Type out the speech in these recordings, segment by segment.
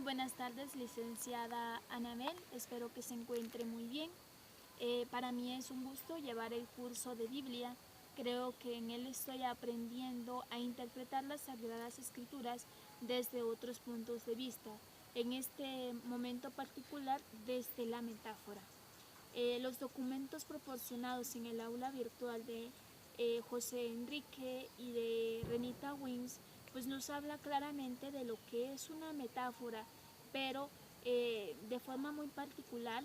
buenas tardes, licenciada Anabel. Espero que se encuentre muy bien. Para mí es un gusto llevar el curso de Biblia. Creo que en él estoy aprendiendo a interpretar las Sagradas Escrituras desde otros puntos de vista. En este momento particular, desde la metáfora. Los documentos proporcionados en el aula virtual de José Enrique y de Renita Wings pues nos habla claramente de lo que es una metáfora, pero de forma muy particular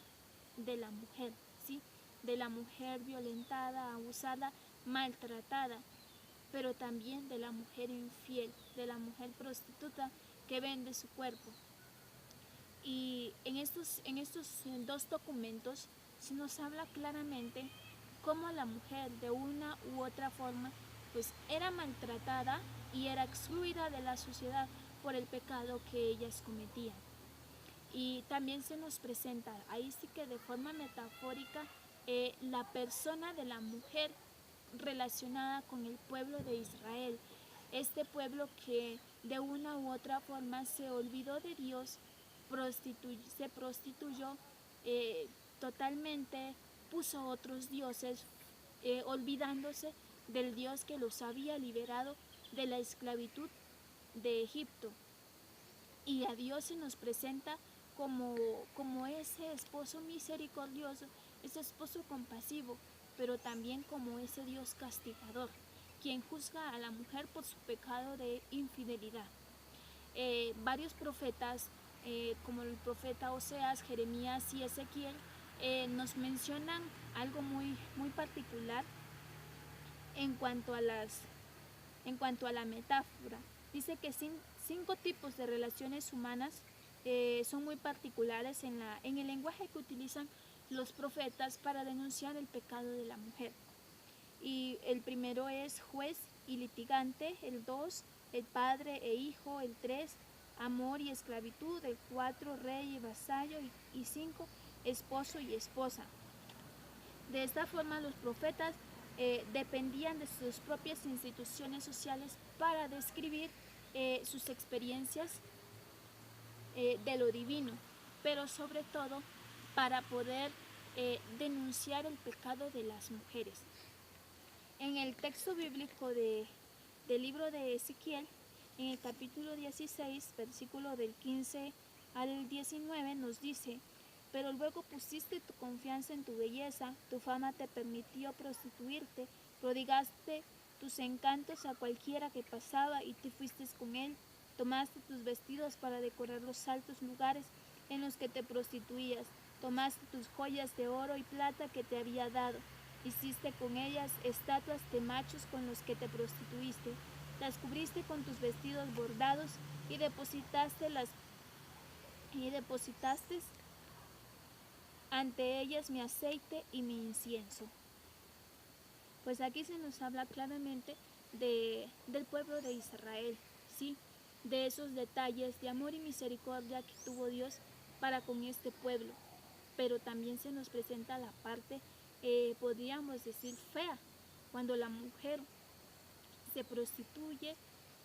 de la mujer, ¿sí? De la mujer violentada, abusada, maltratada, pero también de la mujer infiel, de la mujer prostituta que vende su cuerpo. Y en estos dos documentos se nos habla claramente cómo la mujer de una u otra forma pues era maltratada y era excluida de la sociedad por el pecado que ellas cometían. Y también se nos presenta, ahí sí que de forma metafórica, la persona de la mujer relacionada con el pueblo de Israel. Este pueblo que de una u otra forma se olvidó de Dios, se prostituyó totalmente, puso otros dioses, olvidándose del Dios que los había liberado de la esclavitud de Egipto. Y a Dios se nos presenta como ese esposo misericordioso, ese esposo compasivo, pero también como ese Dios castigador, quien juzga a la mujer por su pecado de infidelidad. Varios profetas, como el profeta Oseas, Jeremías y Ezequiel, nos mencionan algo muy particular en cuanto a la metáfora. Dice que 5 tipos de relaciones humanas son muy particulares en el lenguaje que utilizan los profetas para denunciar el pecado de la mujer. Y el primero es juez y litigante, el 2, el padre e hijo, el 3, amor y esclavitud, el 4, rey y vasallo, y 5, esposo y esposa. De esta forma los profetas dependían de sus propias instituciones sociales para describir sus experiencias de lo divino, pero sobre todo para poder denunciar el pecado de las mujeres. En el texto bíblico del libro de Ezequiel, en el capítulo 16, versículo del 15 al 19, nos dice: pero luego pusiste tu confianza en tu belleza, tu fama te permitió prostituirte, prodigaste tus encantos a cualquiera que pasaba y te fuiste con él, tomaste tus vestidos para decorar los altos lugares en los que te prostituías, tomaste tus joyas de oro y plata que te había dado, hiciste con ellas estatuas de machos con los que te prostituiste, las cubriste con tus vestidos bordados y depositaste ante ellas mi aceite y mi incienso. Pues aquí se nos habla claramente del pueblo de Israel, ¿sí? De esos detalles de amor y misericordia que tuvo Dios para con este pueblo. Pero también se nos presenta la parte, podríamos decir, fea, cuando la mujer se prostituye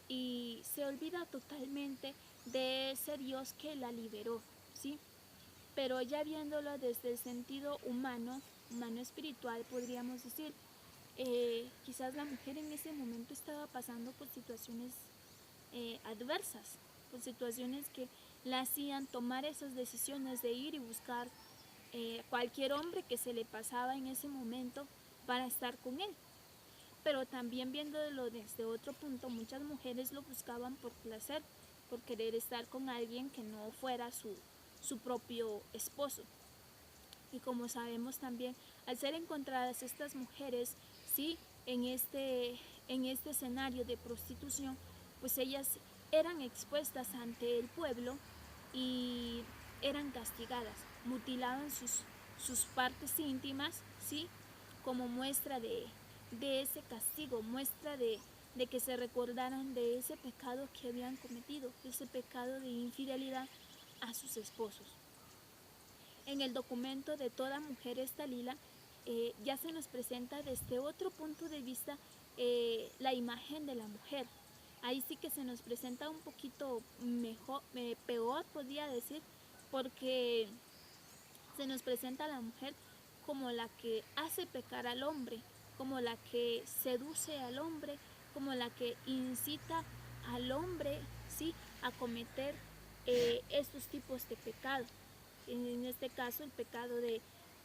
y se olvida totalmente de ese Dios que la liberó, ¿sí? Pero ya viéndolo desde el sentido humano espiritual, podríamos decir, quizás la mujer en ese momento estaba pasando por situaciones adversas, por situaciones que la hacían tomar esas decisiones de ir y buscar cualquier hombre que se le pasaba en ese momento para estar con él. Pero también viéndolo desde otro punto, muchas mujeres lo buscaban por placer, por querer estar con alguien que no fuera su propio esposo. Y como sabemos también, al ser encontradas estas mujeres, sí, en este escenario de prostitución, pues ellas eran expuestas ante el pueblo y eran castigadas, mutilaban sus partes íntimas, sí, como muestra de ese castigo, muestra de que se recordaran de ese pecado que habían cometido, ese pecado de infidelidad a sus esposos. En el documento de Toda mujer es Dalila, ya se nos presenta desde otro punto de vista la imagen de la mujer, ahí sí que se nos presenta un poquito mejor, peor podría decir, porque se nos presenta a la mujer como la que hace pecar al hombre, como la que seduce al hombre, como la que incita al hombre, ¿sí?, a cometer estos tipos de pecado. En este caso,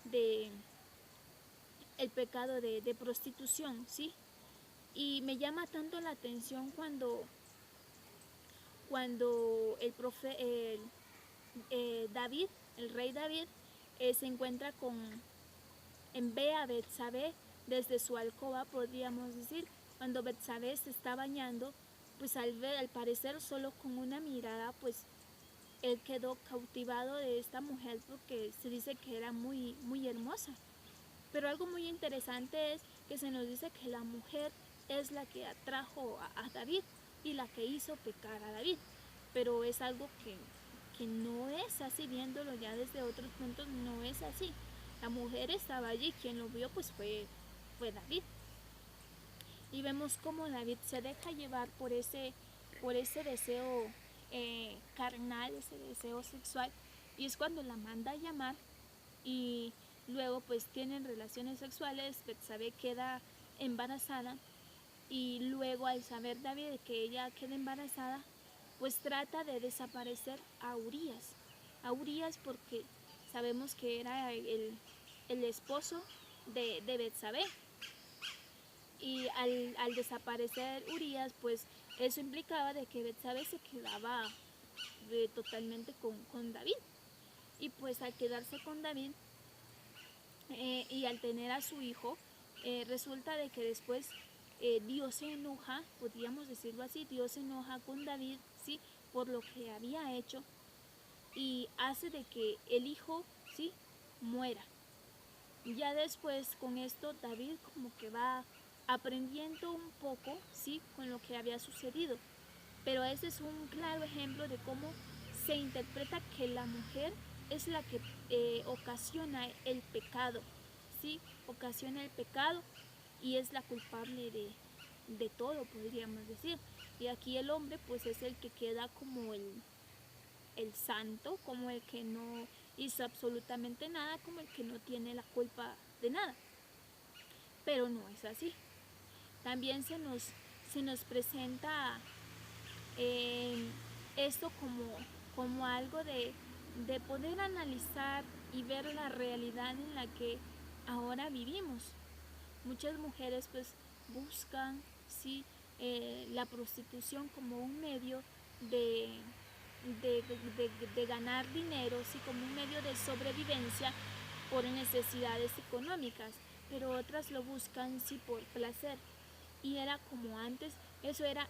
de el pecado de prostitución, ¿sí? Y me llama tanto la atención cuando David, el rey David, se encuentra ve a Betsabé desde su alcoba, podríamos decir, cuando Betsabé se está bañando, pues al parecer solo con una mirada, pues él quedó cautivado de esta mujer porque se dice que era muy, muy hermosa. Pero algo muy interesante es que se nos dice que la mujer es la que atrajo a David y la que hizo pecar a David. Pero es algo que no es así, viéndolo ya desde otros puntos, no es así. La mujer estaba allí, quien lo vio pues fue David. Y vemos cómo David se deja llevar por ese deseo carnal, ese deseo sexual, y es cuando la manda a llamar y luego pues tienen relaciones sexuales. Betsabé queda embarazada y luego, al saber David que ella queda embarazada, pues trata de desaparecer a Urías porque sabemos que era el esposo de Betsabé. Y al desaparecer Urías, pues eso implicaba de que Betsabé se quedaba totalmente con David. Y pues al quedarse con David y al tener a su hijo, resulta de que después Dios se enoja, podríamos decirlo así, Dios se enoja con David, ¿sí?, por lo que había hecho, y hace de que el hijo, ¿sí?, muera. Ya después con esto David como que va aprendiendo un poco, ¿sí?, con lo que había sucedido. Pero ese es un claro ejemplo de cómo se interpreta que la mujer es la que ocasiona el pecado, ¿sí? Ocasiona el pecado y es la culpable de todo, podríamos decir. Y aquí el hombre pues es el que queda como el santo, como el que no hizo absolutamente nada, como el que no tiene la culpa de nada. Pero no es así. También se nos presenta esto como algo de poder analizar y ver la realidad en la que ahora vivimos. Muchas mujeres pues buscan, ¿sí?, la prostitución como un medio de, de ganar dinero, ¿sí?, como un medio de sobrevivencia por necesidades económicas, pero otras lo buscan, sí, por placer. Y era como antes, eso era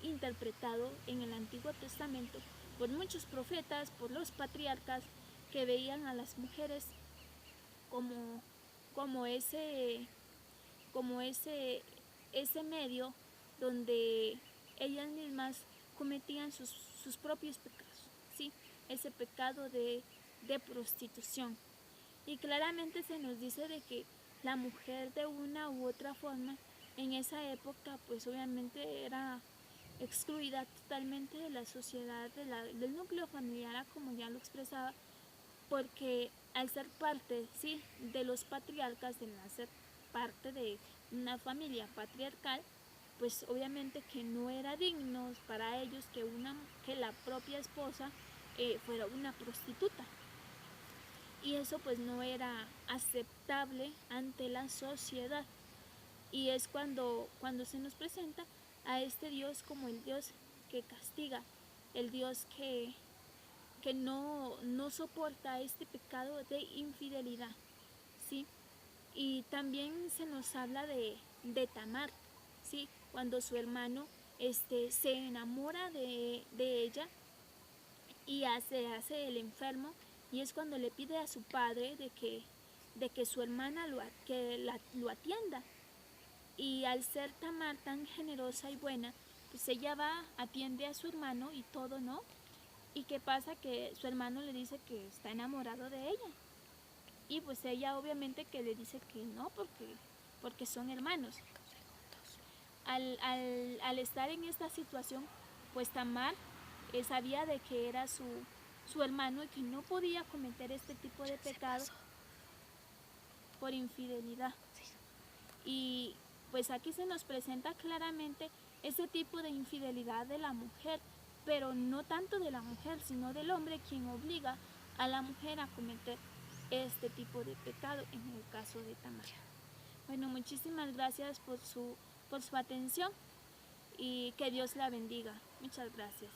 interpretado en el Antiguo Testamento por muchos profetas, por los patriarcas, que veían a las mujeres como, como ese como ese medio donde ellas mismas cometían sus propios pecados, ¿sí?, ese pecado de prostitución. Y claramente se nos dice de que la mujer, de una u otra forma, en esa época pues obviamente era excluida totalmente de la sociedad, del núcleo familiar, como ya lo expresaba, porque al ser parte, ¿sí?, de los patriarcas, al ser parte de una familia patriarcal, pues obviamente que no era digno para ellos que la propia esposa fuera una prostituta. Y eso pues no era aceptable ante la sociedad. Y es cuando se nos presenta a este Dios como el Dios que castiga, el Dios que no soporta este pecado de infidelidad, ¿sí? Y también se nos habla de Tamar, ¿sí?, cuando su hermano se enamora de ella y hace el enfermo, y es cuando le pide a su padre de que su hermana lo atienda. Y al ser Tamar tan generosa y buena, pues ella va, atiende a su hermano y todo, ¿no? ¿Y qué pasa? Que su hermano le dice que está enamorado de ella. Y pues ella obviamente que le dice que no, porque son hermanos. al estar en esta situación, pues Tamar sabía de que era su hermano y que no podía cometer este tipo de pecado por infidelidad. Y pues aquí se nos presenta claramente ese tipo de infidelidad de la mujer, pero no tanto de la mujer, sino del hombre, quien obliga a la mujer a cometer este tipo de pecado, en el caso de Tamar. Bueno, muchísimas gracias por su atención y que Dios la bendiga. Muchas gracias.